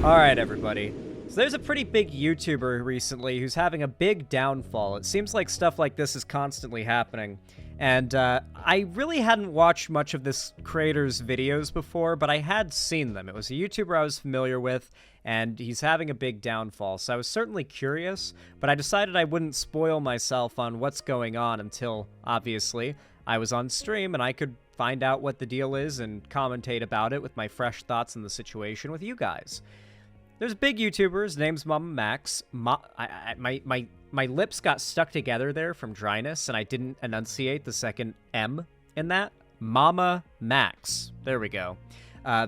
Alright, everybody. So there's a pretty big YouTuber recently who's having a big downfall. It seems like stuff like this is constantly happening. And I really hadn't watched much of this creator's videos before, but I had seen them. It was a YouTuber I was familiar with, and he's having a big downfall. So I was certainly curious, but I decided I wouldn't spoil myself on what's going on until, obviously, I was on stream and I could find out what the deal is and commentate about it with my fresh thoughts on the situation with you guys. There's a big YouTuber, his name's MamaMax. My lips got stuck together there from dryness, and I didn't enunciate the second M in that. MamaMax. There we go.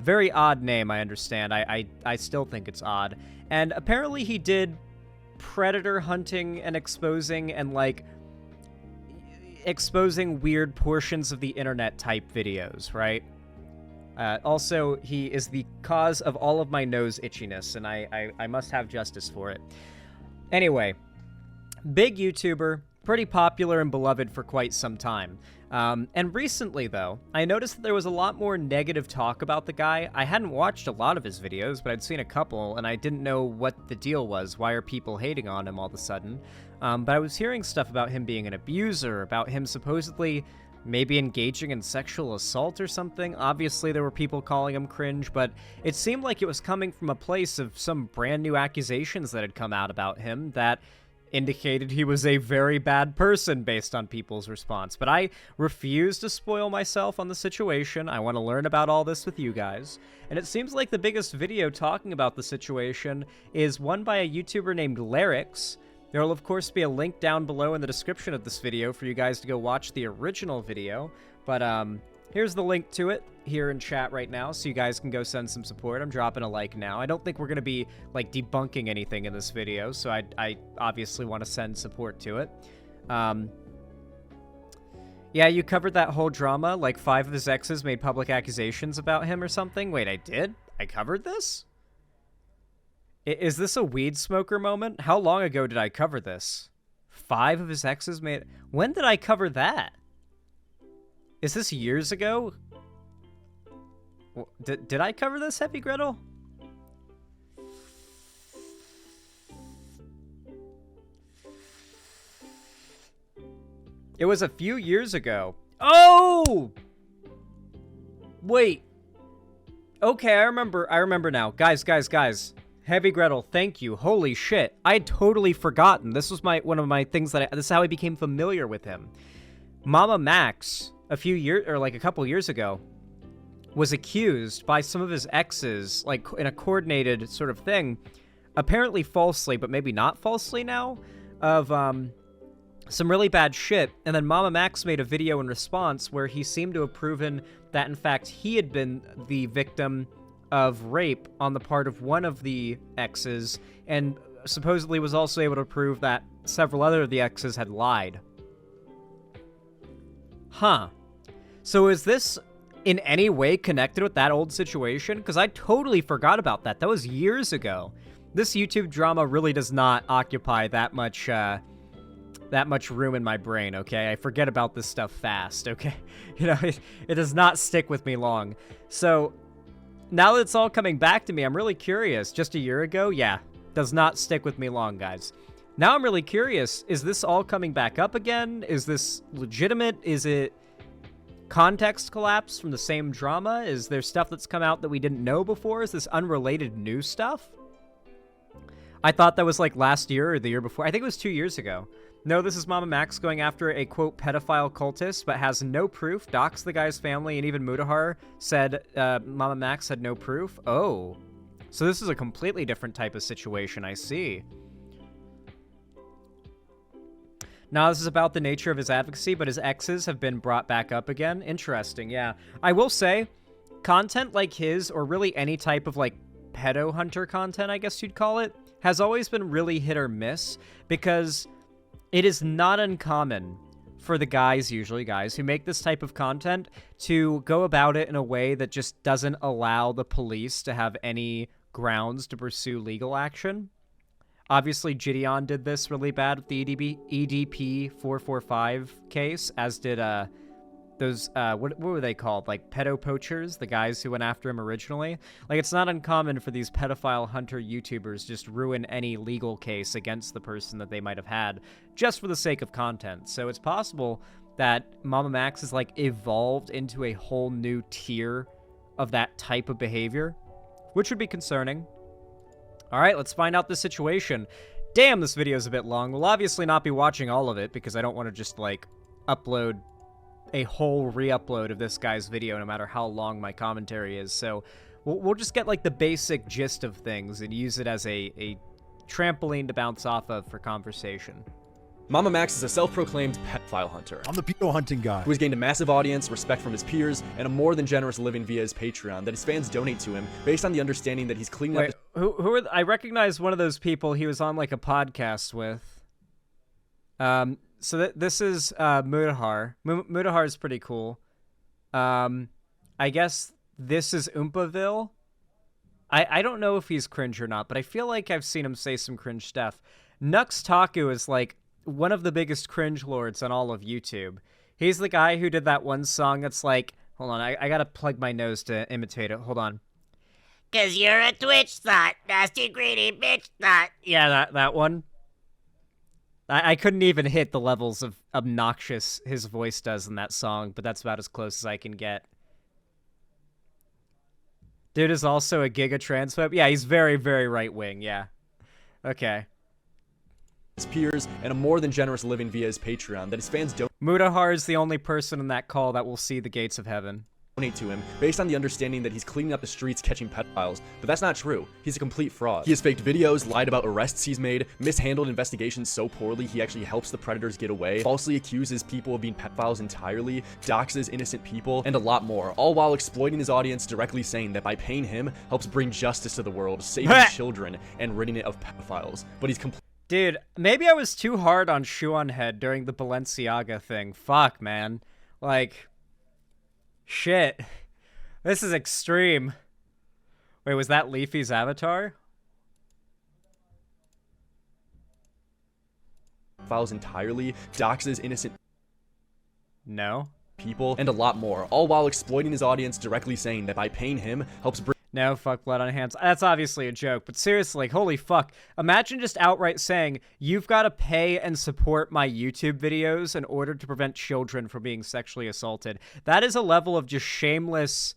Very odd name, I understand. I still think it's odd. And apparently he did predator hunting and exposing and, like, exposing weird portions of the internet type videos, right? Also, he is the cause of all of my nose itchiness, and I must have justice for it. Anyway, big YouTuber, pretty popular and beloved for quite some time. And recently, though, I noticed that there was a lot more negative talk about the guy. I hadn't watched a lot of his videos, but I'd seen a couple, and I didn't know what the deal was. Why are people hating on him all of a sudden? But I was hearing stuff about him being an abuser, about him supposedly maybe engaging in sexual assault or something. Obviously, there were people calling him cringe, but it seemed like it was coming from a place of some brand new accusations that had come out about him that indicated he was a very bad person based on people's response. But I refuse to spoil myself on the situation. I want to learn about all this with you guys. And it seems like the biggest video talking about the situation is one by a YouTuber named Larix. There will, of course, be a link down below in the description of this video for you guys to go watch the original video. But here's the link to it here in chat right now, so you guys can go send some support. I'm dropping a like now. I don't think we're going to be, like, debunking anything in this video, so I obviously want to send support to it. Yeah, you covered that whole drama, like 5 of his exes made public accusations about him or something. Wait, I did? I covered this? Is this a weed smoker moment? How long ago did I cover this? 5 of his exes made... When did I cover that? Is this years ago? Did I cover this, Heavy Gretel? It was a few years ago. Oh! Wait. Okay, I remember now. Guys. Heavy Gretel, thank you. Holy shit. I had totally forgotten. This was one of my things this is how I became familiar with him. MamaMax, a couple years ago, was accused by some of his exes, like in a coordinated sort of thing, apparently falsely, but maybe not falsely now, of some really bad shit. And then MamaMax made a video in response where he seemed to have proven that, in fact, he had been the victim of rape on the part of one of the exes, and supposedly was also able to prove that several other of the exes had lied. Huh. So is this in any way connected with that old situation? Because I totally forgot about that. That was years ago. This YouTube drama really does not occupy that much room in my brain, okay? I forget about this stuff fast, okay? You know, it does not stick with me long. So now that it's all coming back to me, I'm really curious. Just a year ago? Yeah. Does not stick with me long, guys. Now I'm really curious. Is this all coming back up again? Is this legitimate? Is it context collapse from the same drama? Is there stuff that's come out that we didn't know before? Is this unrelated new stuff? I thought that was like last year or the year before. I think it was 2 years ago. No, this is MamaMax going after a, quote, pedophile cultist, but has no proof, doxed the guy's family, and even Mutahar said MamaMax had no proof. Oh. So this is a completely different type of situation, I see. Now, this is about the nature of his advocacy, but his exes have been brought back up again. Interesting, yeah. I will say, content like his, or really any type of, like, pedo hunter content, I guess you'd call it, has always been really hit or miss, because it is not uncommon for the guys, usually guys, who make this type of content to go about it in a way that just doesn't allow the police to have any grounds to pursue legal action. Obviously, Gideon did this really bad with the EDP 445 case, as did those what were they called? Like pedo poachers, the guys who went after him originally. Like, it's not uncommon for these pedophile hunter YouTubers just ruin any legal case against the person that they might have had just for the sake of content. So it's possible that MamaMax has like evolved into a whole new tier of that type of behavior, which would be concerning. All right, let's find out the situation. Damn, this video is a bit long. We'll obviously not be watching all of it because I don't want to just like upload a whole re-upload of this guy's video no matter how long my commentary is. So we'll just get like the basic gist of things and use it as a trampoline to bounce off of for conversation. MamaMax is a self-proclaimed pedophile hunter. I'm the pedo hunting guy. Who has gained a massive audience, respect from his peers, and a more than generous living via his Patreon that his fans donate to him based on the understanding that he's cleaning up. Who are I recognize one of those people he was on like a podcast with. So this is Mudahar. Mudahar is pretty cool. I guess this is Oompaville. I don't know if he's cringe or not, but I feel like I've seen him say some cringe stuff. Nux Taku is like one of the biggest cringe lords on all of YouTube. He's the guy who did that one song that's like, hold on, I gotta plug my nose to imitate it. Hold on. Cause you're a Twitch thought, nasty greedy bitch thought. Yeah, that one. I couldn't even hit the levels of obnoxious his voice does in that song, but that's about as close as I can get. Dude is also a giga transphobe. Yeah, he's very, very right-wing, yeah. Okay. His peers, and a more than generous living via his Patreon that his fans Mudahar is the only person in that call that will see the gates of heaven. Donate to him based on the understanding that he's cleaning up the streets catching pedophiles, but that's not true. He's a complete fraud. He has faked videos, lied about arrests he's made, mishandled investigations so poorly he actually helps the predators get away, falsely accuses people of being pedophiles entirely, doxes innocent people, and a lot more, all while exploiting his audience, directly saying that by paying him helps bring justice to the world, saving children, and ridding it of pedophiles. But he's complete. Dude, maybe I was too hard on Shuon Head during the Balenciaga thing. Fuck, man. Like, shit. This is extreme. Wait, was that Leafy's avatar? Files entirely, doxes innocent No. people, and a lot more, all while exploiting his audience, directly saying that by paying him helps bring. No, fuck blood on hands. That's obviously a joke, but seriously, like, holy fuck. Imagine just outright saying, you've got to pay and support my YouTube videos in order to prevent children from being sexually assaulted. That is a level of just shameless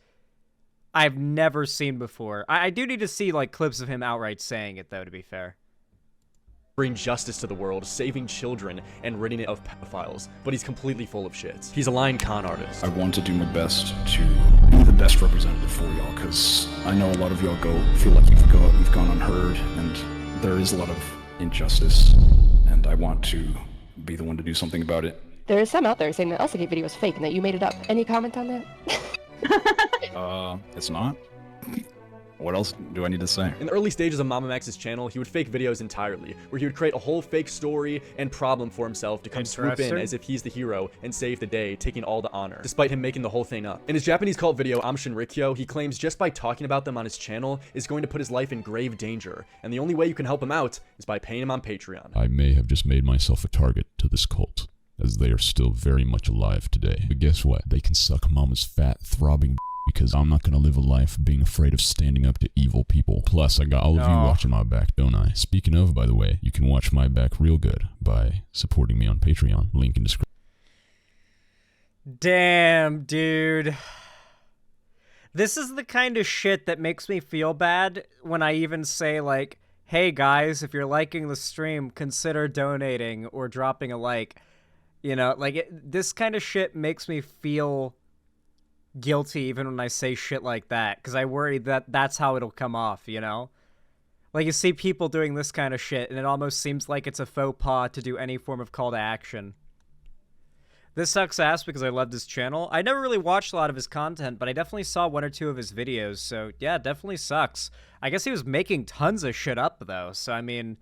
I've never seen before. I do need to see, like, clips of him outright saying it, though, to be fair. Bring justice to the world, saving children, and ridding it of pedophiles, but he's completely full of shit. He's a lying con artist. I want to do my best to be the best representative for y'all, because I know a lot of y'all feel like you've gone unheard, and there is a lot of injustice, and I want to be the one to do something about it. There is some out there saying that Elsagate video was fake and that you made it up. Any comment on that? It's not. What else do I need to say? In the early stages of MamaMax's channel, he would fake videos entirely, where he would create a whole fake story and problem for himself to come swoop in as if he's the hero and save the day, taking all the honor, despite him making the whole thing up. In his Japanese cult video, Amshin Rikyo, he claims just by talking about them on his channel is going to put his life in grave danger, and the only way you can help him out is by paying him on Patreon. I may have just made myself a target to this cult, as they are still very much alive today. But guess what? They can suck mama's fat, throbbing because I'm not going to live a life being afraid of standing up to evil people. Plus, I got all of you watching my back, don't I? Speaking of, by the way, you can watch my back real good by supporting me on Patreon. Link in description. Damn, dude. This is the kind of shit that makes me feel bad when I even say, like, hey guys, if you're liking the stream, consider donating or dropping a like. You know, like, this kind of shit makes me feel guilty even when I say shit like that, because I worry that that's how it'll come off, you know? Like, you see people doing this kind of shit, and it almost seems like it's a faux pas to do any form of call to action. This sucks ass because I loved his channel. I never really watched a lot of his content, but I definitely saw one or two of his videos, so yeah, it definitely sucks. I guess he was making tons of shit up, though, so I mean,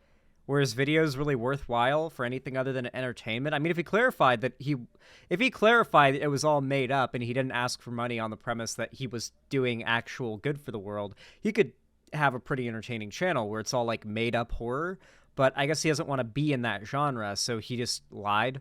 were his videos really worthwhile for anything other than entertainment? I mean, if he clarified that it was all made up and he didn't ask for money on the premise that he was doing actual good for the world, he could have a pretty entertaining channel where it's all like made up horror, but I guess he doesn't want to be in that genre, so he just lied.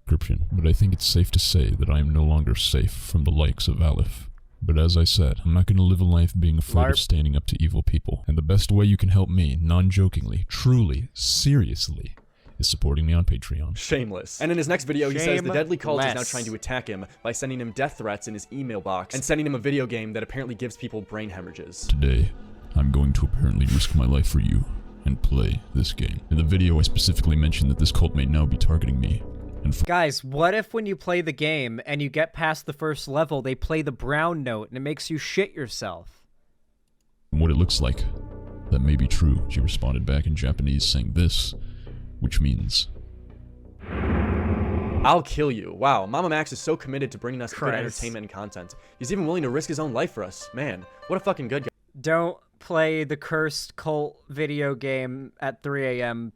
description, but I think it's safe to say that I am no longer safe from the likes of Aleph. But as I said, I'm not going to live a life being afraid of standing up to evil people. And the best way you can help me, non-jokingly, truly, seriously, is supporting me on Patreon. Shameless. And in his next video, he says the deadly cult is now trying to attack him by sending him death threats in his email box and sending him a video game that apparently gives people brain hemorrhages. Today, I'm going to apparently risk my life for you and play this game. In the video, I specifically mentioned that this cult may now be targeting me. Guys, what if when you play the game and you get past the first level, they play the brown note and it makes you shit yourself? From what it looks like, that may be true. She responded back in Japanese saying this, which means, I'll kill you. Wow, MamaMax is so committed to bringing us good entertainment and content. He's even willing to risk his own life for us. Man, what a fucking good guy. Don't play the cursed cult video game at 3 a.m.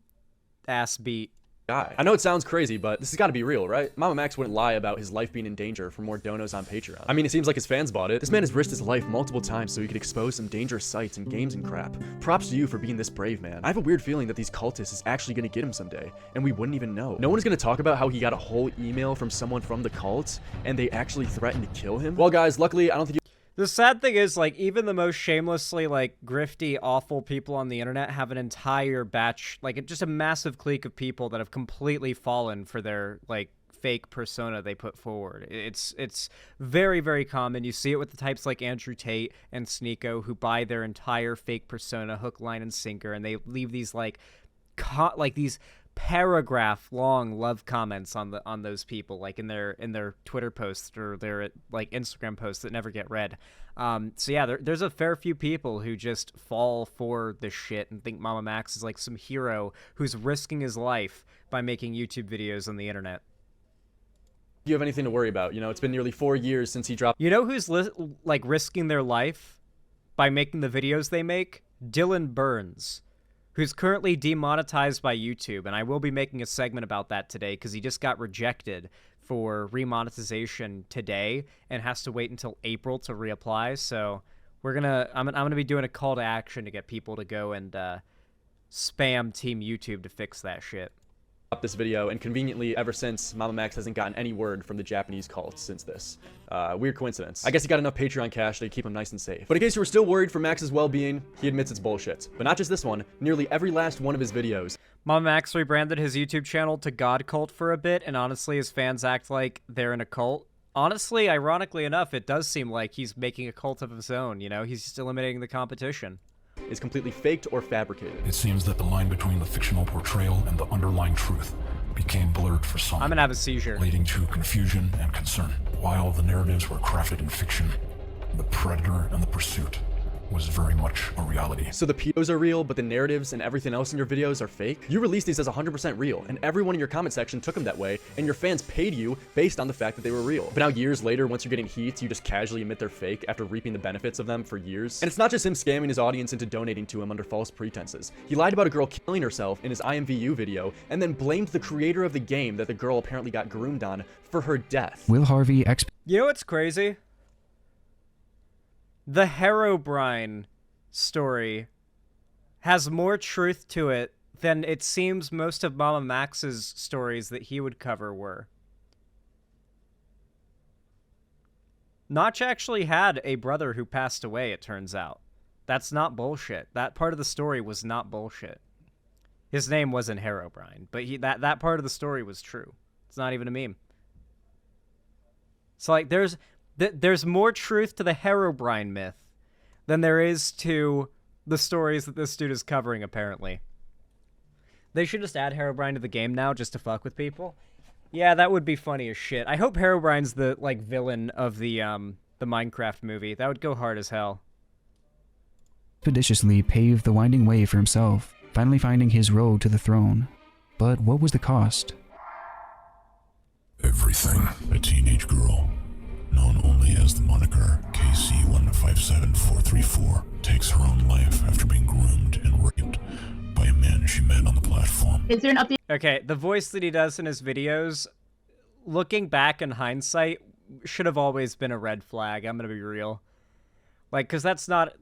ass beat. I know it sounds crazy, but this has got to be real, right? MamaMax wouldn't lie about his life being in danger for more donos on Patreon. I mean, it seems like his fans bought it. This man has risked his life multiple times so he could expose some dangerous sites and games and crap. Props to you for being this brave, man. I have a weird feeling that these cultists is actually going to get him someday, and we wouldn't even know. No one's going to talk about how he got a whole email from someone from the cult, and they actually threatened to kill him. Well, guys, luckily, I don't think you... The sad thing is, like, even the most shamelessly, like, grifty, awful people on the internet have an entire batch, like, just a massive clique of people that have completely fallen for their, like, fake persona they put forward. It's very, very common. You see it with the types like Andrew Tate and Sneeko who buy their entire fake persona, hook, line, and sinker, and they leave these, like, these paragraph-long love comments on those people, like in their Twitter posts or their like Instagram posts that never get read. So yeah, there's a fair few people who just fall for this shit and think MamaMax is like some hero who's risking his life by making YouTube videos on the internet. Do you have anything to worry about? You know, it's been nearly 4 years since he dropped. You know who's like risking their life by making the videos they make? Dylan Burns, who's currently demonetized by YouTube, and I will be making a segment about that today because he just got rejected for remonetization today and has to wait until April to reapply. So I'm gonna be doing a call to action to get people to go and spam Team YouTube to fix that shit. This video, and conveniently ever since, MamaMax hasn't gotten any word from the Japanese cult since this. Weird coincidence. I guess he got enough Patreon cash to keep him nice and safe. But in case you were still worried for Max's well-being, he admits it's bullshit. But not just this one, nearly every last one of his videos. MamaMax rebranded his YouTube channel to God Cult for a bit, and honestly his fans act like they're in a cult. Honestly, ironically enough, it does seem like he's making a cult of his own, you know? He's just eliminating the competition. Is completely faked or fabricated. It seems that the line between the fictional portrayal and the underlying truth became blurred for some. I'm gonna have a seizure. Leading to confusion and concern. While the narratives were crafted in fiction, the predator and the pursuit was very much a reality. So the POs are real, but the narratives and everything else in your videos are fake? You released these as 100% real, and everyone in your comment section took them that way, and your fans paid you based on the fact that they were real. But now years later, once you're getting heat, you just casually admit they're fake after reaping the benefits of them for years. And it's not just him scamming his audience into donating to him under false pretenses. He lied about a girl killing herself in his IMVU video, and then blamed the creator of the game that the girl apparently got groomed on for her death. Will Harvey You know what's crazy? The Herobrine story has more truth to it than it seems most of MamaMax's stories that he would cover were. Notch actually had a brother who passed away, it turns out. That's not bullshit. That part of the story was not bullshit. His name wasn't Herobrine, but that part of the story was true. It's not even a meme. So like there's more truth to the Herobrine myth than there is to the stories that this dude is covering, apparently. They should just add Herobrine to the game now just to fuck with people. Yeah, that would be funny as shit. I hope Herobrine's the, like, villain of the Minecraft movie. That would go hard as hell. expeditiously paved the winding way for himself, finally finding his road to the throne. But what was the cost? Everything. A teenage girl, known only as the moniker KC157434, takes her own life after being groomed and raped by a man she met on the platform. Is there an update? Okay, the voice that he does in his videos, looking back in hindsight, should have always been a red flag. I'm gonna be real. Like, because that's not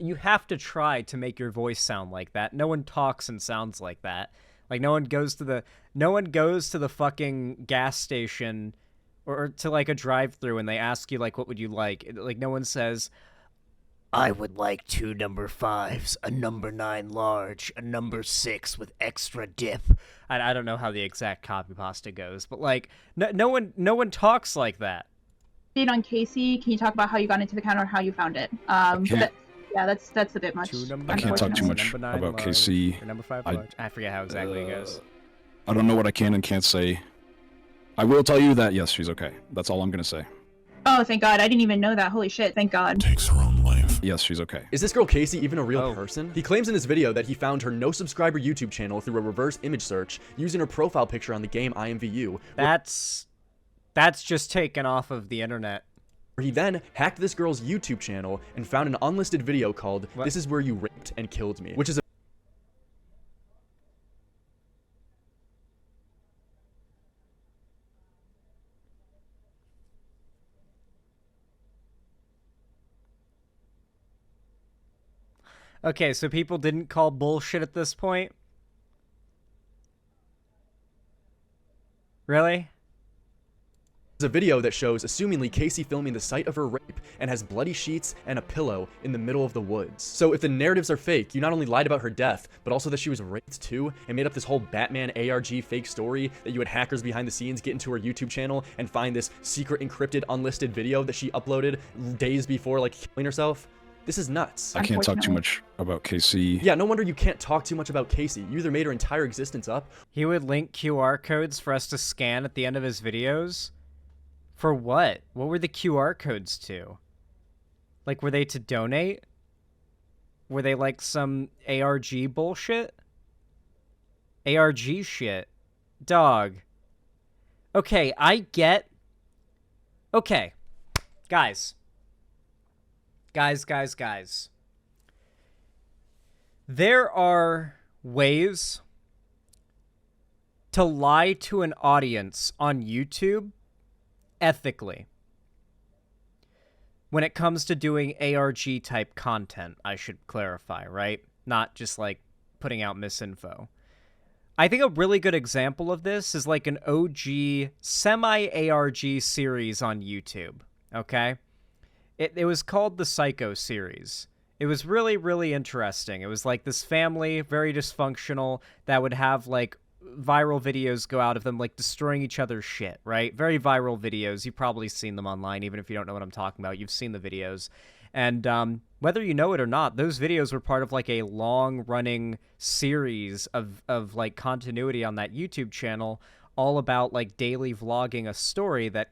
you have to try to make your voice sound like that. No one talks and sounds like that. Like, no one goes to the No one goes to the fucking gas station or to like a drive-through and they ask you like, what would you like? Like no one says, I would like 2 number 5s, a number 9 large, a number 6 with extra dip. I don't know how the exact copy pasta goes, but like no one talks like that. On Casey, can you talk about how you got into the counter, how you found it? That's a bit much. I can't talk too much about Casey. Number 5 large. I forget how exactly it goes. I don't know what I can and can't say. I will tell you that yes, she's okay. That's all I'm gonna say. Oh, thank God! I didn't even know that. Holy shit! Thank God. Takes her own life. Yes, she's okay. Is this girl Casey even a real person? He claims in this video that he found her no subscriber YouTube channel through a reverse image search using her profile picture on the game IMVU. That's just taken off of the internet. He then hacked this girl's YouTube channel and found an unlisted video called "This is where you raped and killed me," which is Okay, so people didn't call bullshit at this point? Really? a video that shows assumingly Casey filming the site of her rape and has bloody sheets and a pillow in the middle of the woods. So if the narratives are fake, you not only lied about her death, but also that she was raped too, and made up this whole Batman ARG fake story that you had hackers behind the scenes get into her YouTube channel and find this secret encrypted unlisted video that she uploaded days before like killing herself. This is nuts. I can't talk too much about Casey. Yeah, no wonder you can't talk too much about Casey. You either made her entire existence up. He would link QR codes for us to scan at the end of his videos? For what? What were the QR codes to? Like, were they to donate? Were they like some ARG bullshit? ARG shit. Dog. Okay, I get... Okay. Guys. Guys. There are ways to lie to an audience on YouTube ethically when it comes to doing ARG type content, I should clarify, right? Not just like putting out misinfo. I think a really good example of this is like an OG semi-ARG series on YouTube, okay? It was called the Psycho series. It was really, really interesting. It was like this family, very dysfunctional, that would have like viral videos go out of them like destroying each other's shit, right? Very viral videos. You've probably seen them online, even if you don't know what I'm talking about. You've seen the videos. And whether you know it or not, those videos were part of like a long-running series of like continuity on that YouTube channel, all about like daily vlogging a story that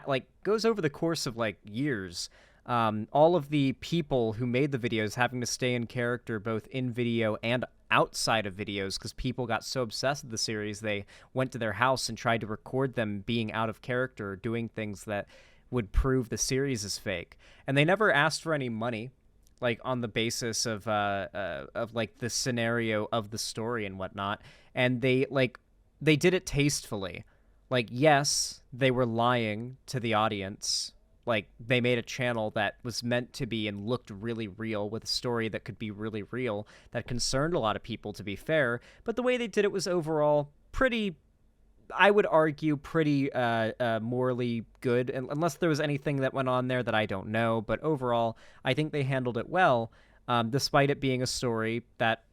like goes over the course of like years. All of the people who made the videos having to stay in character both in video and outside of videos because people got so obsessed with the series they went to their house and tried to record them being out of character, doing things that would prove the series is fake. And they never asked for any money, like on the basis of like the scenario of the story and whatnot. And they did it tastefully. Like, yes, they were lying to the audience. Like, they made a channel that was meant to be and looked really real with a story that could be really real, that concerned a lot of people, to be fair. But the way they did it was overall pretty, I would argue, pretty morally good, unless there was anything that went on there that I don't know. But overall, I think they handled it well, despite it being a story that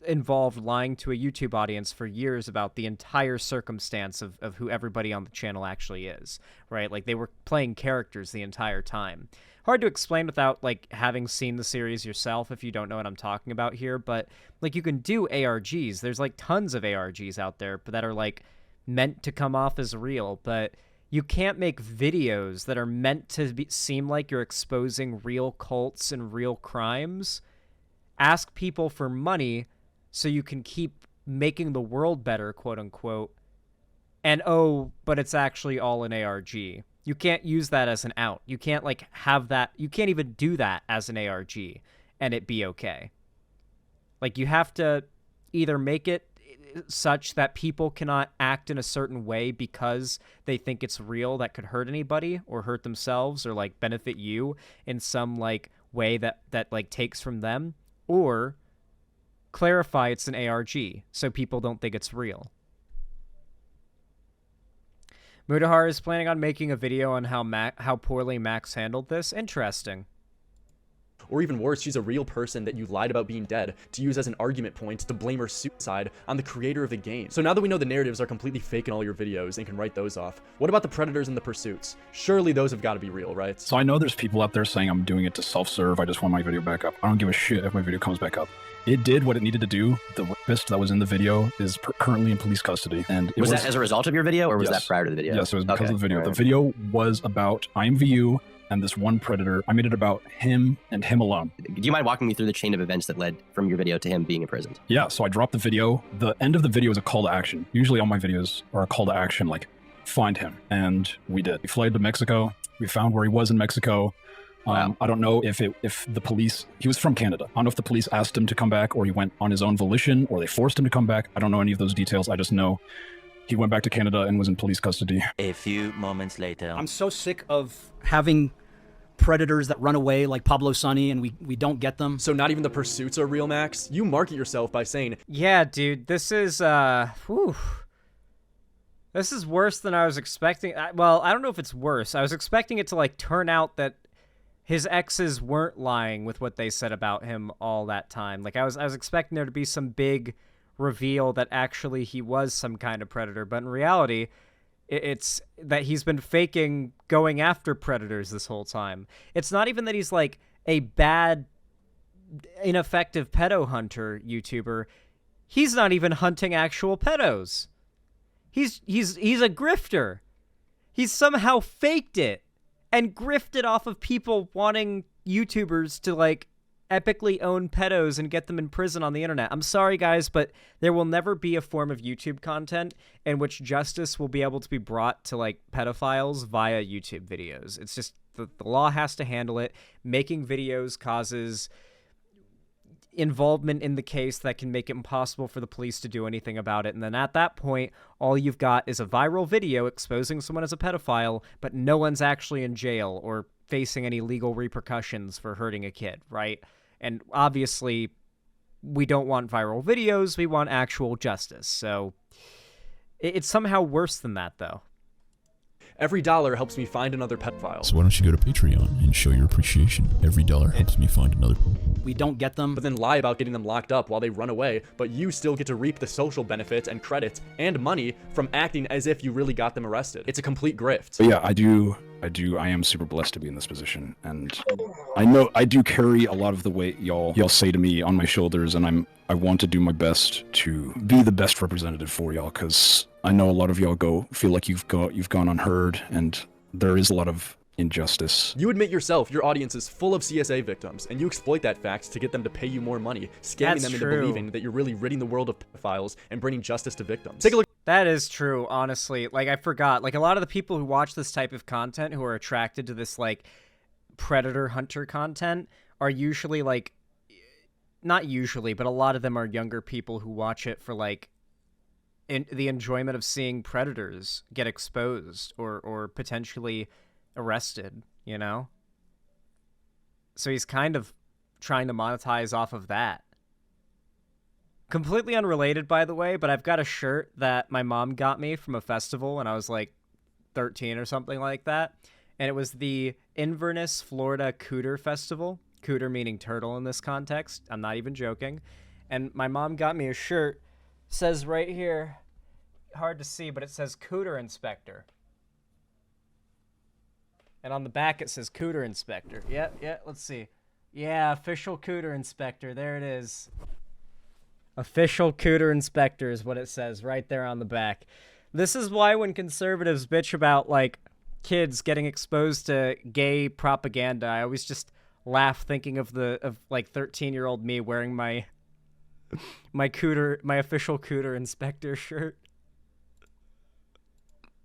involved lying to a YouTube audience for years about the entire circumstance of who everybody on the channel actually is, right? Like, they were playing characters the entire time. Hard to explain without, like, having seen the series yourself if you don't know what I'm talking about here, but, like, you can do ARGs. There's, like, tons of ARGs out there that are, like, meant to come off as real, but you can't make videos that are meant to seem like you're exposing real cults and real crimes, ask people for money so you can keep making the world better, quote unquote, and but it's actually all an ARG. You can't use that as an out. You can't like have that. You can't even do that as an ARG and it be okay. Like, you have to either make it such that people cannot act in a certain way because they think it's real that could hurt anybody or hurt themselves or like benefit you in some like way that like takes from them, or clarify it's an ARG so people don't think it's real. Mudahar is planning on making a video on how poorly Max handled this. Interesting. Or even worse, she's a real person that you lied about being dead to use as an argument point to blame her suicide on the creator of the game. So now that we know the narratives are completely fake in all your videos and can write those off, what about the predators and the pursuits? Surely those have got to be real, right? So I know there's people out there saying I'm doing it to self-serve. I just want my video back up. I don't give a shit if my video comes back up. It did what it needed to do. The rapist that was in the video is currently in police custody. And was that as a result of your video, or was Yes. that prior to the video? Yes, it was because of the video. Right. The video was about IMVU and this one predator. I made it about him and him alone. Do you mind walking me through the chain of events that led from your video to him being imprisoned? Yeah, so I dropped the video. The end of the video is a call to action. Usually all my videos are a call to action, like, find him. And we did. We fled to Mexico. We found where he was in Mexico. Wow. I don't know if the police, he was from Canada. I don't know if the police asked him to come back or he went on his own volition or they forced him to come back. I don't know any of those details. I just know he went back to Canada and was in police custody. A few moments later. I'm so sick of having predators that run away like Pablo Sonny and we don't get them. So not even the pursuits are real, Max? You market yourself by saying, yeah, dude, this is, whew. This is worse than I was expecting. Well, I don't know if it's worse. I was expecting it to, like, turn out that his exes weren't lying with what they said about him all that time. Like, I was expecting there to be some big reveal that actually he was some kind of predator, but in reality, it's that he's been faking going after predators this whole time. It's not even that he's, like, a bad, ineffective pedo hunter YouTuber. He's not even hunting actual pedos. He's a grifter. He's somehow faked it and grifted off of people wanting YouTubers to, like, epically own pedos and get them in prison on the internet. I'm sorry, guys, but there will never be a form of YouTube content in which justice will be able to be brought to, like, pedophiles via YouTube videos. It's just the law has to handle it. Making videos causes involvement in the case that can make it impossible for the police to do anything about it. And then at that point, all you've got is a viral video exposing someone as a pedophile, but no one's actually in jail or facing any legal repercussions for hurting a kid, right? And obviously, we don't want viral videos. We want actual justice. So it's somehow worse than that, though. every dollar helps me find another pedophile. So why don't you go to Patreon and show your appreciation? Every dollar helps me find another. We don't get them. But then lie about getting them locked up while they run away, but you still get to reap the social benefits and credits and money from acting as if you really got them arrested. It's a complete grift. But yeah, I am super blessed to be in this position, and I know I do carry a lot of the weight y'all say to me on my shoulders, and I want to do my best to be the best representative for y'all, because I know a lot of y'all feel like you've gone unheard, and there is a lot of injustice. You admit yourself your audience is full of CSA victims, and you exploit that fact to get them to pay you more money, scamming them into believing that you're really ridding the world of pedophiles and bringing justice to victims. Take a look. That is true, honestly. Like, I forgot. Like, a lot of the people who watch this type of content, who are attracted to this, like, predator hunter content, are usually, like, not usually, but a lot of them are younger people who watch it for, like, the enjoyment of seeing predators get exposed or potentially arrested, you know? So he's kind of trying to monetize off of that. Completely unrelated, by the way, but I've got a shirt that my mom got me from a festival when I was like 13 or something like that. And it was the Inverness, Florida Cooter Festival. Cooter meaning turtle in this context. I'm not even joking. And my mom got me a shirt. It says right here, hard to see, but it says Cooter Inspector. And on the back it says Cooter Inspector. Yeah, let's see. Yeah, official Cooter Inspector. There it is. Official Cooter Inspector is what it says right there on the back. This is why when conservatives bitch about, like, kids getting exposed to gay propaganda, I always just laugh thinking of like 13-year-old me wearing my official Cooter Inspector shirt.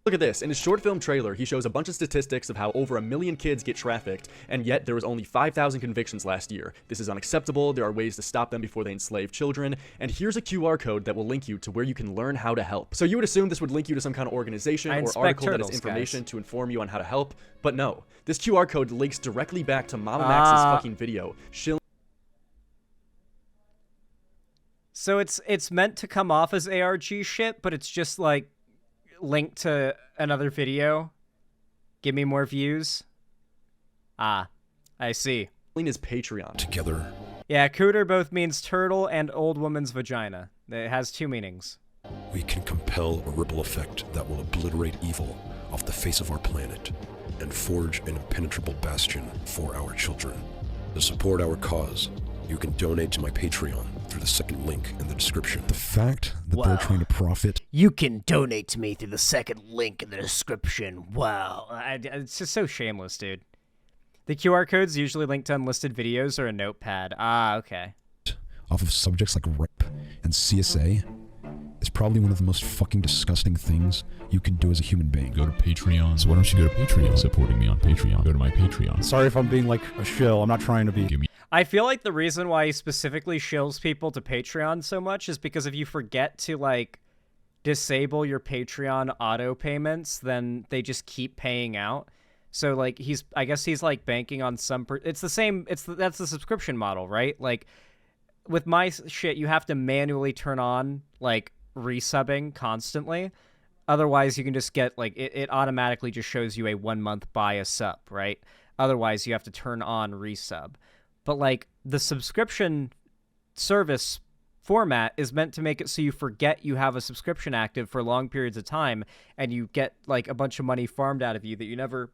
Look at this. In his short film trailer, he shows a bunch of statistics of how over 1 million kids get trafficked, and yet there was only 5,000 convictions last year. This is unacceptable. There are ways to stop them before they enslave children, and here's a QR code that will link you to where you can learn how to help. So you would assume this would link you to some kind of organization or article that has information to inform you on how to help, but no. This QR code links directly back to MamaMax's fucking video. So it's meant to come off as ARG shit, but it's just like link to another video. Give me more views. Ah, I see. His Patreon. Together. Yeah, cooter both means turtle and old woman's vagina. It has two meanings. We can compel a ripple effect that will obliterate evil off the face of our planet and forge an impenetrable bastion for our children. To support our cause, you can donate to my Patreon through the second link in the description. The fact that they're trying to profit. You can donate to me through the second link in the description. Wow. It's just so shameless, dude. The QR codes usually link to unlisted videos or a notepad. Ah, okay. Off of subjects like rape and CSA is probably one of the most fucking disgusting things you can do as a human being. Go to Patreon. So why don't you go to Patreon? Supporting me on Patreon. Go to my Patreon. Sorry if I'm being like a shill. I'm not trying to be. Give me. I feel like the reason why he specifically shills people to Patreon so much is because if you forget to, like, disable your Patreon auto payments, then they just keep paying out. So, like, I guess he's, like, banking on some... It's the same... That's the subscription model, right? Like, with my shit, you have to manually turn on, like, resubbing constantly. Otherwise, you can just get, like... It automatically just shows you a 1-month buy a sub, right? Otherwise, you have to turn on resub. But, like, the subscription service format is meant to make it so you forget you have a subscription active for long periods of time, and you get, like, a bunch of money farmed out of you that you never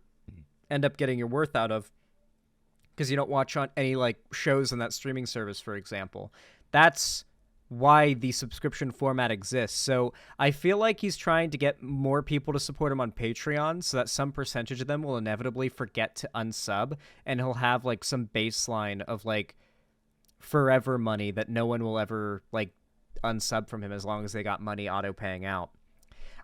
end up getting your worth out of because you don't watch on any, like, shows on that streaming service, for example. That's why the subscription format exists. So I feel like he's trying to get more people to support him on Patreon so that some percentage of them will inevitably forget to unsub, and he'll have, like, some baseline of, like, forever money that no one will ever, like, unsub from him as long as they got money auto paying out.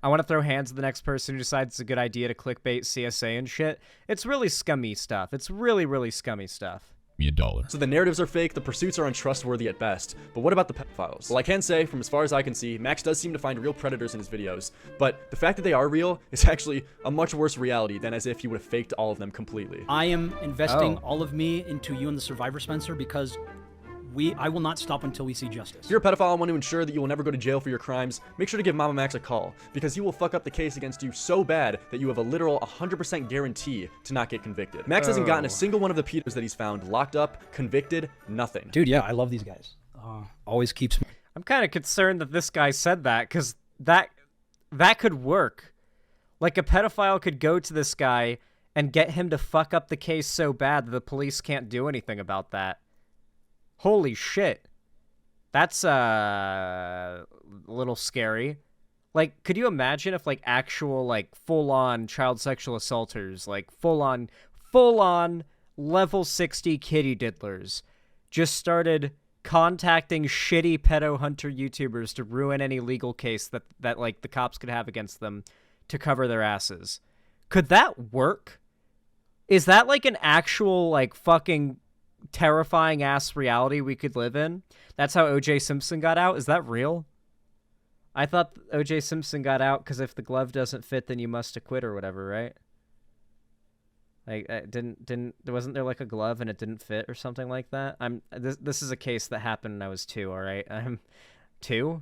I want to throw hands at the next person who decides it's a good idea to clickbait CSA and shit. It's really scummy stuff. It's really, really scummy stuff. Me $1. So the narratives are fake, the pursuits are untrustworthy at best, but what about the pedophiles? Well, I can say, from as far as I can see, Max does seem to find real predators in his videos, but the fact that they are real is actually a much worse reality than as if he would have faked all of them completely. I am investing all of me into you and the Survivor, Spencer, because I will not stop until we see justice. If you're a pedophile and want to ensure that you will never go to jail for your crimes, make sure to give MamaMax a call, because he will fuck up the case against you so bad that you have a literal 100% guarantee to not get convicted. Max hasn't gotten a single one of the pedos that he's found locked up, convicted, nothing. Dude, yeah, I love these guys. Always keeps me. I'm kind of concerned that this guy said that, because that could work. Like, a pedophile could go to this guy and get him to fuck up the case so bad that the police can't do anything about that. Holy shit. That's a little scary. Like, could you imagine if, like, actual, like, full-on child sexual assaulters, like, full-on level 60 kitty diddlers just started contacting shitty pedo hunter YouTubers to ruin any legal case that like, the cops could have against them to cover their asses? Could that work? Is that, like, an actual, like, fucking terrifying ass reality we could live in? That's how OJ Simpson got out? Is that real? I thought OJ Simpson got out because if the glove doesn't fit, then you must acquit or whatever, right? Like, wasn't there, like, a glove and it didn't fit or something like that? This is a case that happened when I was 2, all right? I'm 2?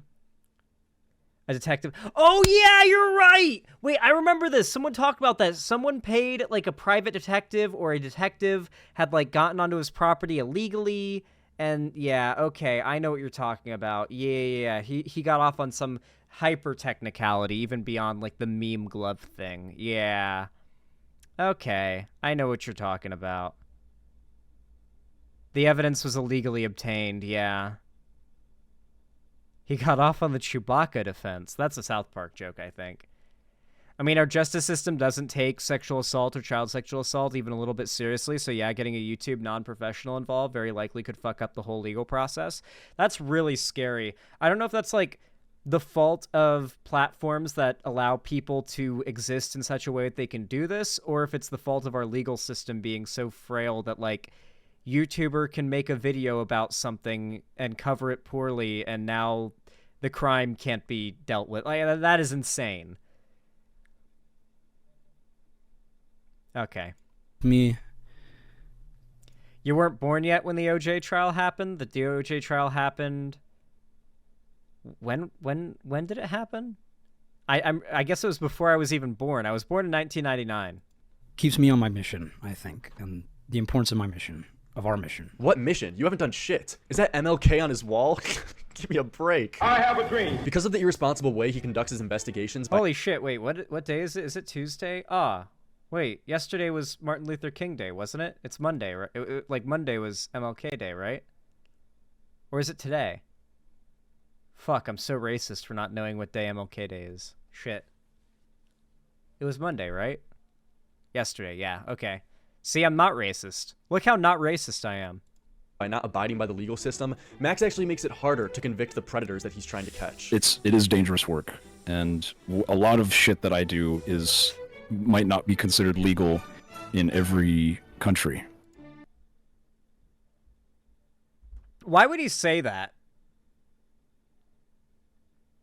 A detective. Oh, yeah, you're right. Wait, I remember this. Someone talked about that. Someone paid, like, a private detective, or a detective had, like, gotten onto his property illegally. And, yeah, okay, I know what you're talking about. Yeah. He got off on some hyper technicality, even beyond, like, the meme glove thing. Yeah. Okay, I know what you're talking about. The evidence was illegally obtained, yeah. He got off on the Chewbacca defense. That's a South Park joke, I think. I mean, our justice system doesn't take sexual assault or child sexual assault even a little bit seriously, so yeah, getting a YouTube non-professional involved very likely could fuck up the whole legal process. That's really scary. I don't know if that's, like, the fault of platforms that allow people to exist in such a way that they can do this, or if it's the fault of our legal system being so frail that, like, YouTuber can make a video about something and cover it poorly, and now the crime can't be dealt with. Like, that is insane. Okay. Me. You weren't born yet when the OJ trial happened? The DOJ trial happened... When did it happen? I guess it was before I was even born. I was born in 1999. Keeps me on my mission, I think, and the importance of my mission, of our mission. What mission? You haven't done shit. Is that MLK on his wall? Give me a break. I have a dream. Because of the irresponsible way he conducts his investigations. Holy shit! Wait, what day is it? Is it Tuesday? Ah, wait. Yesterday was Martin Luther King Day, wasn't it? It's Monday, right? Like Monday was MLK Day, right? Or is it today? Fuck, I'm so racist for not knowing what day MLK Day is. Shit. It was Monday, right? Yesterday, yeah, okay. See, I'm not racist. Look how not racist I am. By not abiding by the legal system, Max actually makes it harder to convict the predators that he's trying to catch. It is dangerous work, and a lot of shit that I do might not be considered legal in every country. Why would he say that?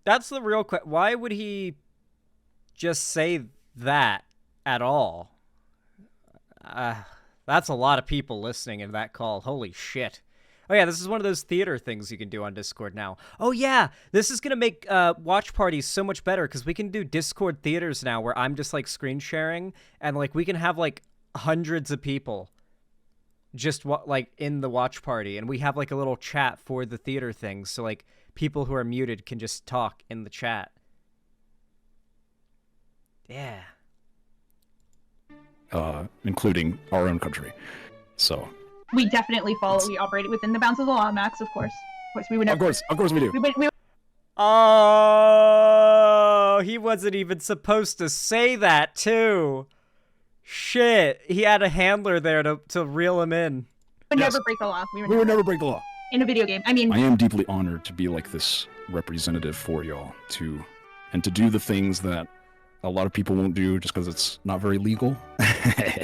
That's the real question. Why would he just say that at all? That's a lot of people listening in that call. Holy shit. Oh yeah, this is one of those theater things you can do on Discord now. Oh yeah, this is gonna make watch parties so much better because we can do Discord theaters now where I'm just like screen sharing and like we can have like hundreds of people just like in the watch party, and we have like a little chat for the theater things, so like people who are muted can just talk in the chat. Yeah. Including our own country. So we definitely we operate within the bounds of the law, Max, of course. Of course, we would never. Of course we do. Oh, he wasn't even supposed to say that, too. Shit, he had a handler there to reel him in. We would never break the law. We would never break the law. In a video game. I mean, I am deeply honored to be like this representative for y'all, to do the things that a lot of people won't do just because it's not very legal.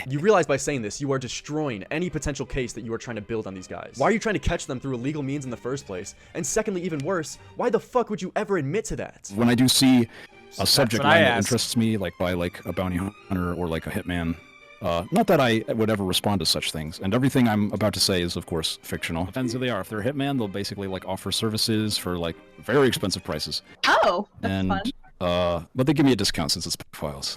You realize by saying this, you are destroying any potential case that you are trying to build on these guys. Why are you trying to catch them through illegal means in the first place? And secondly, even worse, why the fuck would you ever admit to that? When I do see a subject line that interests me, like by like a bounty hunter or like a hitman, not that I would ever respond to such things, and everything I'm about to say is, of course, fictional. Depends who they are. If they're a hitman, they'll basically like offer services for like very expensive prices. Oh, that's fun. But they give me a discount since it's files.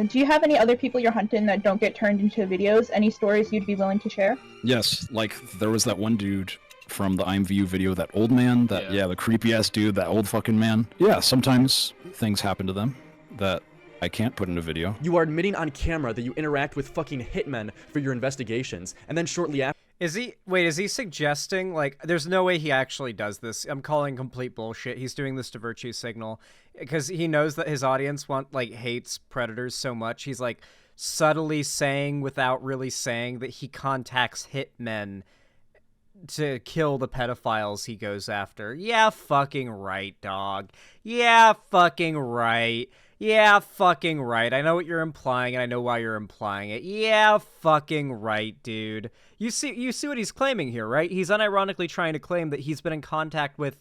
Do you have any other people you're hunting that don't get turned into videos? Any stories you'd be willing to share? Yes, like there was that one dude from the IMVU video, that old man, the creepy ass dude, that old fucking man. Yeah, sometimes things happen to them that I can't put in a video. You are admitting on camera that you interact with fucking hitmen for your investigations, and then shortly after... Is he suggesting, like, there's no way he actually does this. I'm calling complete bullshit. He's doing this to virtue signal because he knows that his audience hates predators so much. He's like subtly saying without really saying that he contacts hitmen to kill the pedophiles he goes after. Yeah, fucking right, dog. Yeah, fucking right. Yeah, fucking right. I know what you're implying, and I know why you're implying it. Yeah, fucking right, dude. You see what he's claiming here, right? He's unironically trying to claim that he's been in contact with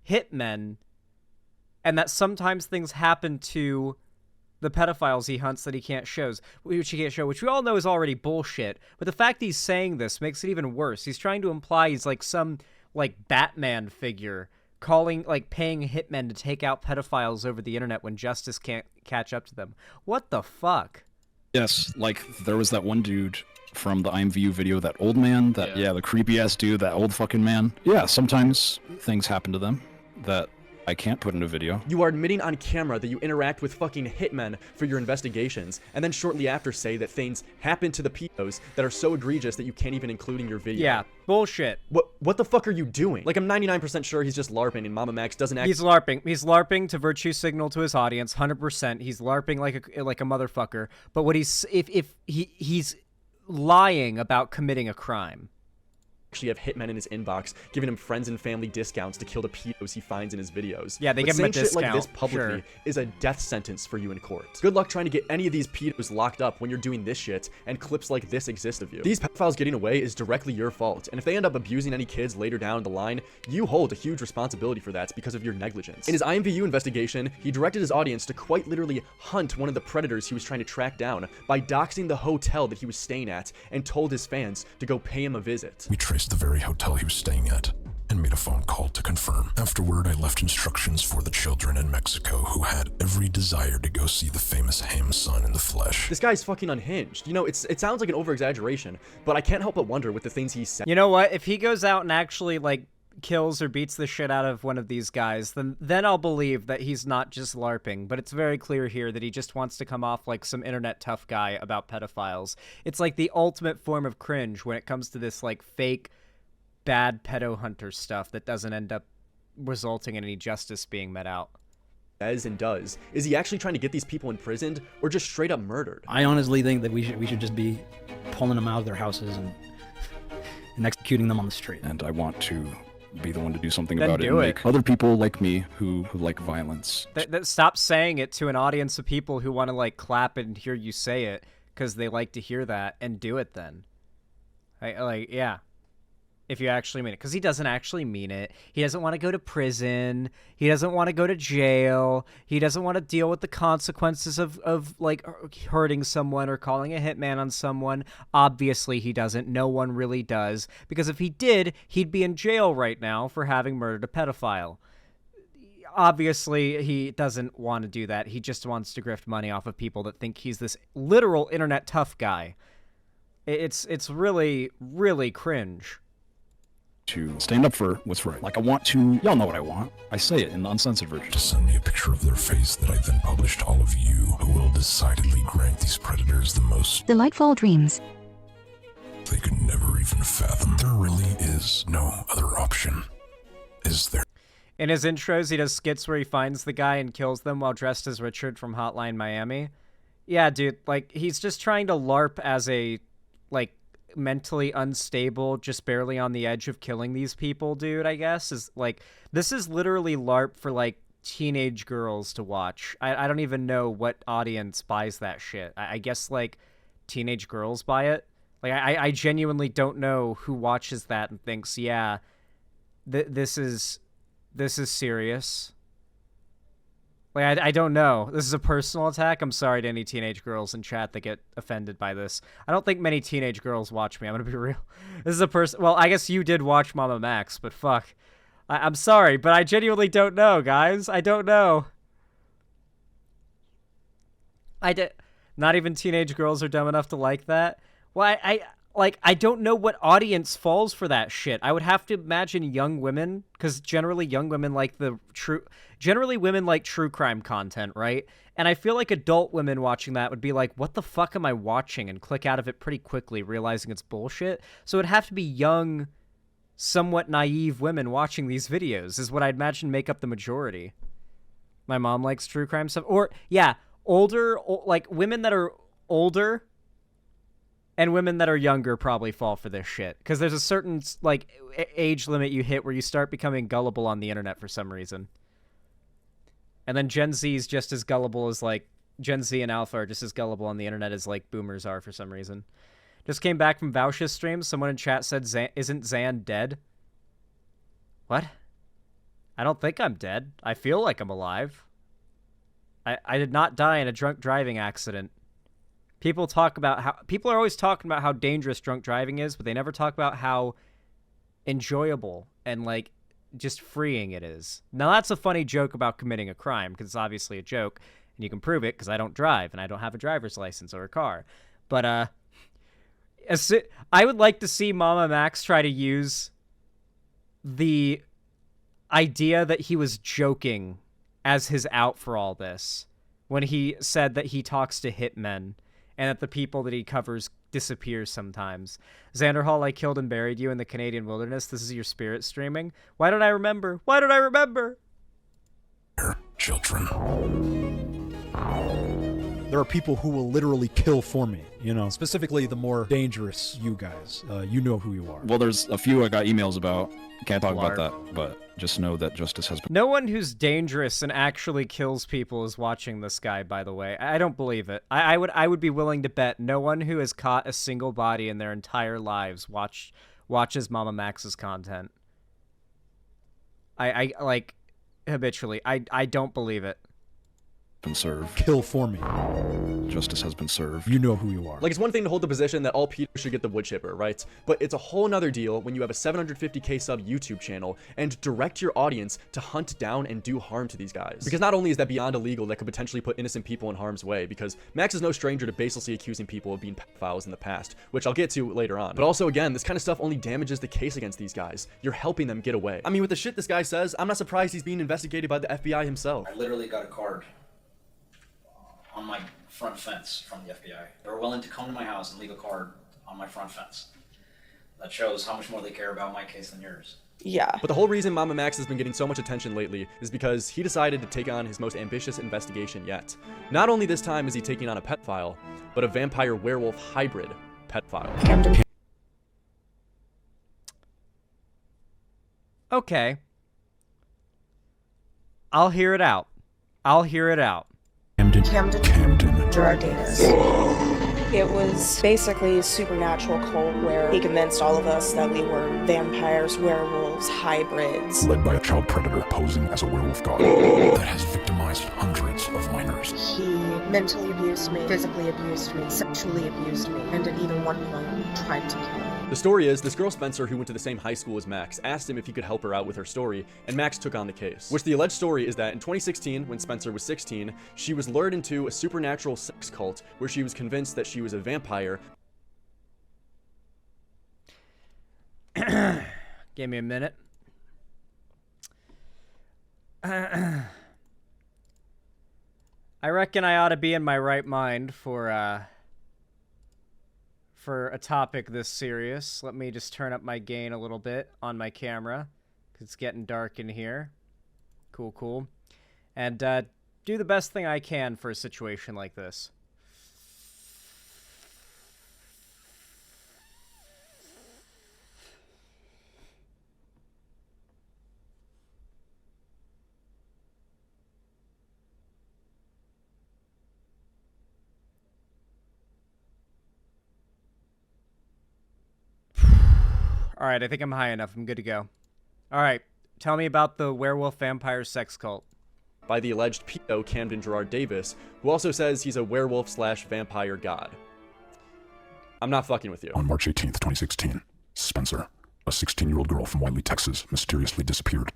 hitmen, and that sometimes things happen to the pedophiles he hunts that he can't show, which we all know is already bullshit. But the fact he's saying this makes it even worse. He's trying to imply he's like some like Batman figure paying hitmen to take out pedophiles over the internet when justice can't catch up to them. What the fuck? Yes, like there was that one dude from the IMVU video, that old man, the creepy ass dude, that old fucking man. Yeah, sometimes things happen to them that I can't put in a video. You are admitting on camera that you interact with fucking hitmen for your investigations, and then shortly after say that things happen to the pedos that are so egregious that you can't even include in your video. Yeah, bullshit. What the fuck are you doing? Like, I'm 99% sure he's just LARPing, and MamaMax doesn't act— He's LARPing. He's LARPing to virtue signal to his audience, 100%. He's LARPing like a motherfucker. But what he's lying about committing a crime. Actually have hitmen in his inbox, giving him friends and family discounts to kill the pedos he finds in his videos. Yeah, they give him a discount. Shit like this publicly is a death sentence for you in court. Good luck trying to get any of these pedos locked up when you're doing this shit, and clips like this exist of you. These pedophiles getting away is directly your fault, and if they end up abusing any kids later down the line, you hold a huge responsibility for that because of your negligence. In his IMVU investigation, he directed his audience to quite literally hunt one of the predators he was trying to track down by doxing the hotel that he was staying at, and told his fans to go pay him a visit. We traced the very hotel he was staying at. and made a phone call to confirm. Afterward, I left instructions for the children in Mexico who had every desire to go see the famous Ham son in the flesh. This guy's fucking unhinged. You know, it sounds like an over-exaggeration, but I can't help but wonder with the things he said. You know what? If he goes out and actually, like, kills or beats the shit out of one of these guys, then I'll believe that he's not just LARPing, but it's very clear here that he just wants to come off like some internet tough guy about pedophiles. It's like the ultimate form of cringe when it comes to this, like, fake, bad pedo hunter stuff that doesn't end up resulting in any justice being met out. Says and does. Is he actually trying to get these people imprisoned or just straight up murdered? I honestly think that we should just be pulling them out of their houses and executing them on the street. And I want to be the one to do something Then about do it and it. make other people like me who like violence. Stop saying it to an audience of people who want to, like, clap and hear you say it because they like to hear that, and do it then. Yeah. If you actually mean it. Because he doesn't actually mean it. He doesn't want to go to prison. He doesn't want to go to jail. He doesn't want to deal with the consequences of like, hurting someone or calling a hitman on someone. Obviously, he doesn't. No one really does. Because if he did, he'd be in jail right now for having murdered a pedophile. Obviously, he doesn't want to do that. He just wants to grift money off of people that think he's this literal internet tough guy. It's really, really cringe. To stand up for what's right. Like, I want to, y'all know what I want. I say it in the uncensored version. To send me a picture of their face that I then published to all of you, who will decidedly grant these predators the most delightful dreams they could never even fathom. There really is no other option, is there? In his intros, he does skits where he finds the guy and kills them while dressed as Richard from Hotline Miami. Yeah, dude, like, he's just trying to LARP as a, like, mentally unstable, just barely on the edge of killing these people, dude, I guess. Is like, this is literally LARP for, like, teenage girls to watch. I don't even know what audience buys that shit. I guess, like, teenage girls buy it. Like, I genuinely don't know who watches that and thinks, yeah, this is serious. Like, I don't know. This is a personal attack. I'm sorry to any teenage girls in chat that get offended by this. I don't think many teenage girls watch me. I'm gonna be real. This is a person. Well, I guess you did watch MamaMax, but fuck. I'm sorry, but I genuinely don't know, guys. I don't know. Not even teenage girls are dumb enough to like that. Well, I don't know what audience falls for that shit. I would have to imagine young women, because generally young women like women like true crime content, right? And I feel like adult women watching that would be like, what the fuck am I watching? And click out of it pretty quickly, realizing it's bullshit. So it'd have to be young, somewhat naive women watching these videos, is what I'd imagine make up the majority. My mom likes true crime stuff. Or, yeah, older, like women that are older and women that are younger probably fall for this shit. Because there's a certain, like, age limit you hit where you start becoming gullible on the internet for some reason. And then Gen Z is just as gullible as, like, Gen Z and Alpha are just as gullible on the internet as, like, boomers are for some reason. Just came back from Vouch's stream. Someone in chat said, isn't Zan dead? What? I don't think I'm dead. I feel like I'm alive. I did not die in a drunk driving accident. People are always talking about how dangerous drunk driving is, but they never talk about how enjoyable and, like, just freeing it is. Now, that's a funny joke about committing a crime, because it's obviously a joke, and you can prove it because I don't drive, and I don't have a driver's license or a car. But, I would like to see MamaMax try to use the idea that he was joking as his out for all this, when he said that he talks to hitmen, and that the people that he covers disappear sometimes. Xander Hall, I killed and buried you in the Canadian wilderness. This is your spirit streaming. Why don't I remember? Why don't I remember? Children. There are people who will literally kill for me, you know, specifically the more dangerous you guys. You know who you are. Well, there's a few I got emails about. Can't talk about that, but just know that justice has been... No one who's dangerous and actually kills people is watching this guy, by the way. I don't believe it. I would be willing to bet no one who has caught a single body in their entire lives watches MamaMax's content. I like, habitually. I don't believe it. been served. Kill for me. Justice has been served. You know who you are. Like, it's one thing to hold the position that all Peter should get the wood chipper, right? But it's a whole nother deal when you have a 750k sub YouTube channel and direct your audience to hunt down and do harm to these guys. Because not only is that beyond illegal, that could potentially put innocent people in harm's way, because Max is no stranger to baselessly accusing people of being pedophiles in the past, which I'll get to later on. But also, again, this kind of stuff only damages the case against these guys. You're helping them get away. I mean, with the shit this guy says, I'm not surprised he's being investigated by the FBI himself. I literally got a card on my front fence from the FBI. They were willing to come to my house and leave a card on my front fence. That shows how much more they care about my case than yours. Yeah. But the whole reason MamaMax has been getting so much attention lately is because he decided to take on his most ambitious investigation yet. Not only this time is he taking on a pedophile, but a vampire-werewolf hybrid pedophile. Okay. I'll hear it out. I'll hear it out. Camden. Gerard Davis. It was basically a supernatural cult where he convinced all of us that we were vampires, werewolves, hybrids. Led by a child predator posing as a werewolf god that has victimized hundreds of minors. He mentally abused me, physically abused me, sexually abused me, and at even one point tried to kill me. The story is, this girl Spencer, who went to the same high school as Max, asked him if he could help her out with her story, and Max took on the case. Which the alleged story is that in 2016, when Spencer was 16, she was lured into a supernatural sex cult where she was convinced that she was a vampire. Give me a minute. I reckon I ought to be in my right mind for a topic this serious. Let me just turn up my gain a little bit on my camera, 'cause it's getting dark in here. Cool. And do the best thing I can for a situation like this. All right, I think I'm high enough. I'm good to go. All right, tell me about the werewolf vampire sex cult. By the alleged pedo Camden Gerard Davis, who also says he's a werewolf/vampire god. I'm not fucking with you. On March 18th, 2016, Spencer, a 16-year-old girl from Wiley, Texas, mysteriously disappeared,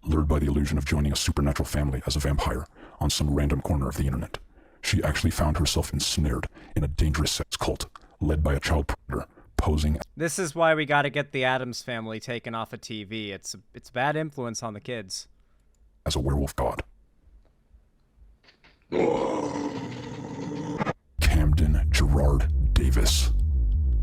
lured by the illusion of joining a supernatural family as a vampire on some random corner of the internet. She actually found herself ensnared in a dangerous sex cult led by a child predator posing. This is why we got to get the Addams Family taken off of TV. It's bad influence on the kids. As a werewolf god. Camden Gerard Davis.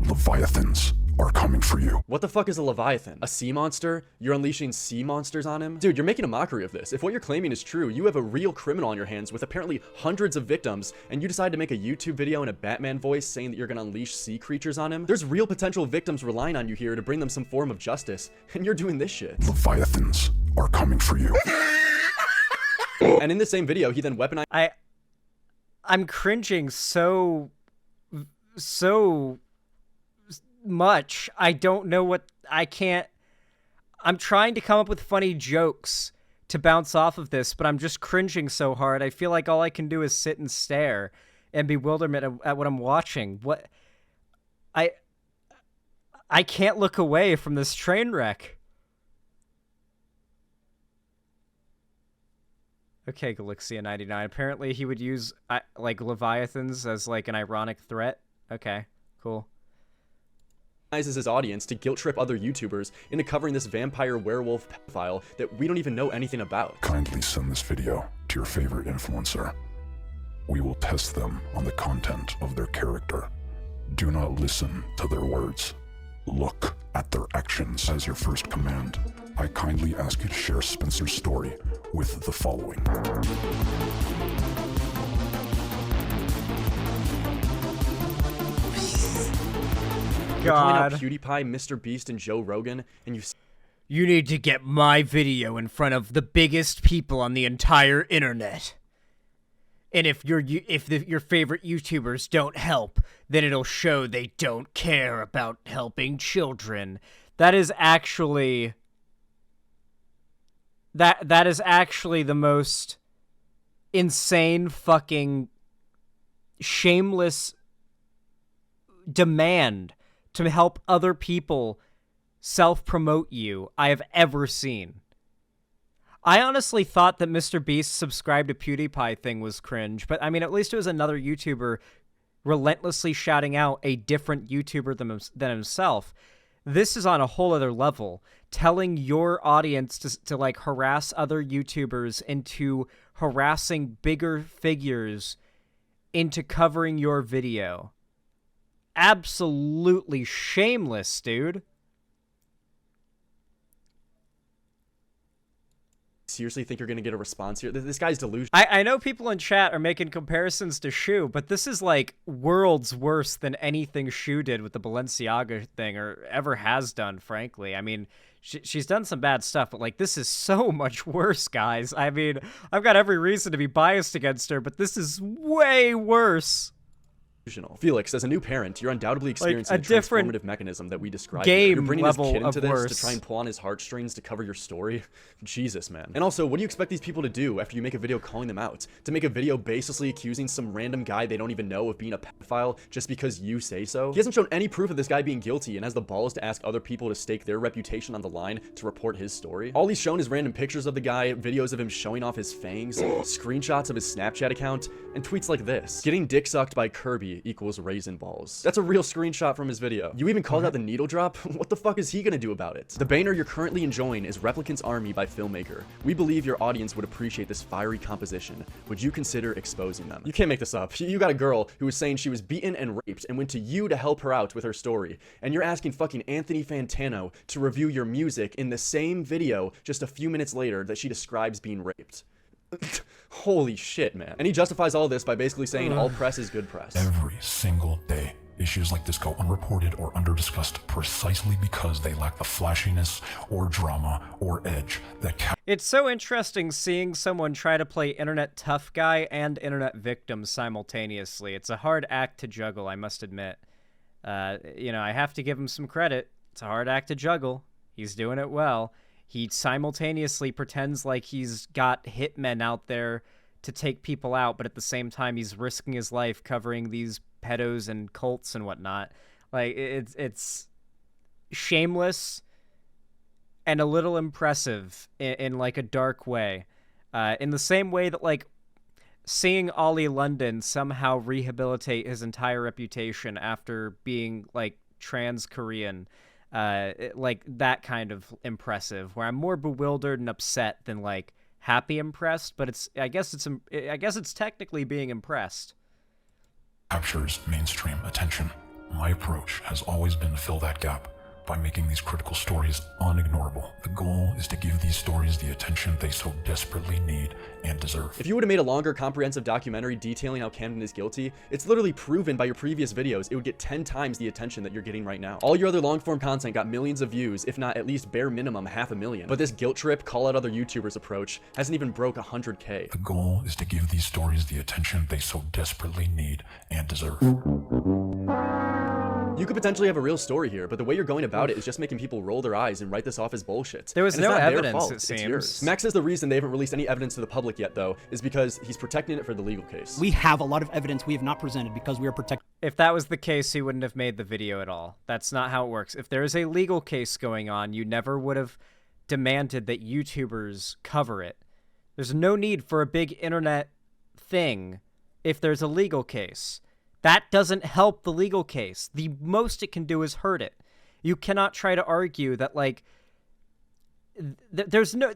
Leviathans are coming for you. What the fuck is a Leviathan? A sea monster? You're unleashing sea monsters on him? Dude, you're making a mockery of this. If what you're claiming is true, you have a real criminal on your hands with apparently hundreds of victims, and you decide to make a YouTube video in a Batman voice saying that you're gonna unleash sea creatures on him? There's real potential victims relying on you here to bring them some form of justice, and you're doing this shit. Leviathans are coming for you. And in the same video, he then weaponized. I'm cringing so much. I don't know what I'm trying to come up with funny jokes to bounce off of this, but I'm just cringing so hard. I feel like all I can do is sit and stare in bewilderment at what I'm watching. I can't look away from this train wreck. Okay, Galixia99. Apparently he would use like Leviathans as like an ironic threat. Okay, cool. His audience to guilt trip other YouTubers into covering this vampire werewolf pedophile that we don't even know anything about. Kindly send this video to your favorite influencer. We will test them on the content of their character. Do not listen to their words. Look at their actions as your first command. I kindly ask you to share Spencer's story with the following. You're calling out PewDiePie, Mr. Beast, and Joe Rogan, and You need to get my video in front of the biggest people on the entire internet. And if your favorite YouTubers don't help, then it'll show they don't care about helping children. That is actually that is actually the most insane fucking shameless demand to help other people self-promote you I have ever seen. I honestly thought that Mr. Beast's subscribe to PewDiePie thing was cringe, but I mean, at least it was another YouTuber relentlessly shouting out a different YouTuber than himself. This is on a whole other level, telling your audience to like harass other YouTubers into harassing bigger figures into covering your video. Absolutely shameless, dude. Seriously think you're going to get a response here? This guy's delusional. I know people in chat are making comparisons to Shu, but this is like worlds worse than anything Shu did with the Balenciaga thing or ever has done, frankly. I mean, she's done some bad stuff, but like this is so much worse, guys. I mean, I've got every reason to be biased against her, but this is way worse. Felix, as a new parent, you're undoubtedly experiencing like a transformative mechanism that we described. Game you're bringing this kid into this worse. to try and pull on his heartstrings to cover your story. Jesus, man. And also, what do you expect these people to do after you make a video calling them out? To make a video baselessly accusing some random guy they don't even know of being a pedophile just because you say so? He hasn't shown any proof of this guy being guilty and has the balls to ask other people to stake their reputation on the line to report his story. All he's shown is random pictures of the guy, videos of him showing off his fangs, screenshots of his Snapchat account, and tweets like this: getting dick sucked by Kirby equals raisin balls. That's a real screenshot from his video. You even called out the needle drop? What the fuck is he gonna do about it? The banner you're currently enjoying is Replicant's Army by Filmmaker. We believe your audience would appreciate this fiery composition. Would you consider exposing them? You can't make this up. You got a girl who was saying she was beaten and raped and went to you to help her out with her story, and you're asking fucking Anthony Fantano to review your music in the same video just a few minutes later that she describes being raped. Holy shit, man. And he justifies all this by basically saying all press is good press. Every single day, issues like this go unreported or under-discussed precisely because they lack the flashiness or drama or edge that It's so interesting seeing someone try to play internet tough guy and internet victim simultaneously. It's a hard act to juggle, I must admit. You know, I have to give him some credit. It's a hard act to juggle. He's doing it well. He simultaneously pretends like he's got hitmen out there to take people out, but at the same time he's risking his life covering these pedos and cults and whatnot. Like, it's shameless and a little impressive in like a dark way. In the same way that like seeing Ollie London somehow rehabilitate his entire reputation after being like trans Korean, like that kind of impressive, where I'm more bewildered and upset than like happy impressed, but I guess it's technically being impressed. captures mainstream attention. My approach has always been to fill that gap by making these critical stories unignorable. The goal is to give these stories the attention they so desperately need and deserve. If you would have made a longer, comprehensive documentary detailing how Camden is guilty, it's literally proven by your previous videos it would get 10 times the attention that you're getting right now. All your other long-form content got millions of views, if not at least bare minimum 500,000. But this guilt trip, call out other YouTubers approach hasn't even broke 100K. The goal is to give these stories the attention they so desperately need and deserve. You could potentially have a real story here, but the way you're going about it is just making people roll their eyes and write this off as bullshit. There was and it's no not their evidence, fault, it it's seems. yours. Max says the reason they haven't released any evidence to the public yet, though, is because he's protecting it for the legal case. We have a lot of evidence we have not presented because we are protecting. If that was the case, he wouldn't have made the video at all. That's not how it works. If there is a legal case going on, you never would have demanded that YouTubers cover it. There's no need for a big internet thing if there's a legal case. That doesn't help the legal case. The most it can do is hurt it. You cannot try to argue that, like, there's no...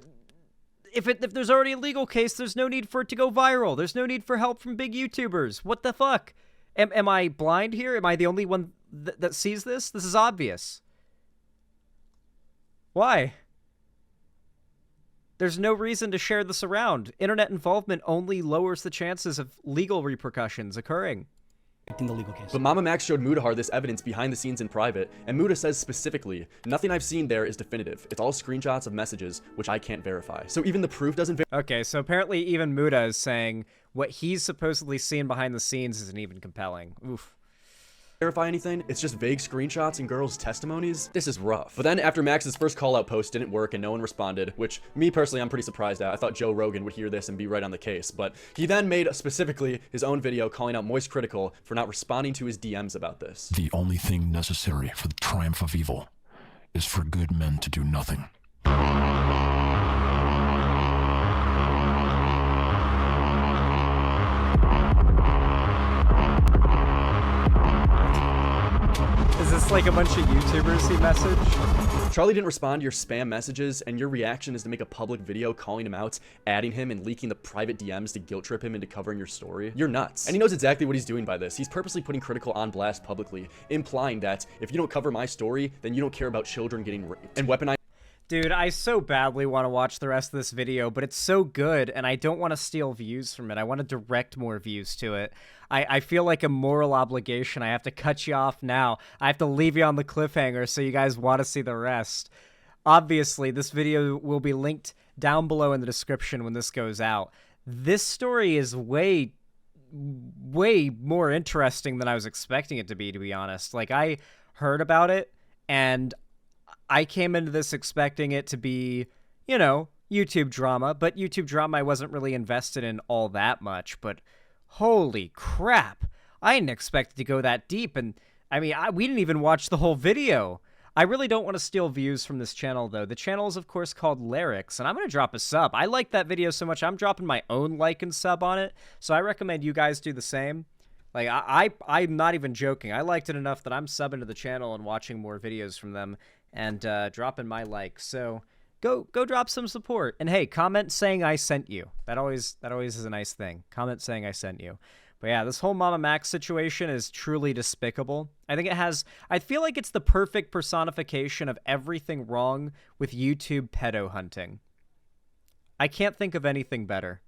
If there's already a legal case, there's no need for it to go viral. There's no need for help from big YouTubers. What the fuck? Am I blind here? Am I the only one that sees this? This is obvious. Why? There's no reason to share this around. Internet involvement only lowers the chances of legal repercussions occurring. The legal case. But MamaMax showed Mudahar this evidence behind the scenes in private, and Muda says specifically, nothing I've seen there is definitive. It's all screenshots of messages, which I can't verify. So even the proof doesn't verify. Okay, so apparently even Muda is saying what he's supposedly seen behind the scenes isn't even compelling. Oof. verify anything. It's just vague screenshots and girls' testimonies. This is rough. But then after Max's first call out post didn't work and no one responded, which me personally I'm pretty surprised at. I thought Joe Rogan would hear this and be right on the case, but he then made specifically his own video calling out Moist Critical for not responding to his DMs about this. The only thing necessary for the triumph of evil is for good men to do nothing. Is this like a bunch of YouTubers he messaged? Charlie didn't respond to your spam messages, and your reaction is to make a public video calling him out, adding him, and leaking the private DMs to guilt trip him into covering your story. You're nuts. And he knows exactly what he's doing by this. He's purposely putting Critical on blast publicly, implying that if you don't cover my story, then you don't care about children getting raped and weaponized. Dude, I so badly want to watch the rest of this video, but it's so good, and I don't want to steal views from it. I want to direct more views to it. I feel like a moral obligation. I have to cut you off now. I have to leave you on the cliffhanger so you guys want to see the rest. Obviously, this video will be linked down below in the description when this goes out. This story is way more interesting than I was expecting it to be honest. Like, I heard about it, and I came into this expecting it to be, you know, YouTube drama, but YouTube drama I wasn't really invested in all that much, but holy crap, I didn't expect it to go that deep, and I mean, we didn't even watch the whole video. I really don't want to steal views from this channel, though. The channel is, of course, called Lyrics, and I'm going to drop a sub. I like that video so much, I'm dropping my own like and sub on it, so I recommend you guys do the same. Like, I'm not even joking. I liked it enough that I'm subbing to the channel and watching more videos from them and dropping my like. So go drop some support. And hey, comment saying I sent you. That always is a nice thing. Comment saying I sent you. But yeah, this whole MamaMax situation is truly despicable. I feel like it's the perfect personification of everything wrong with YouTube pedo hunting. I can't think of anything better.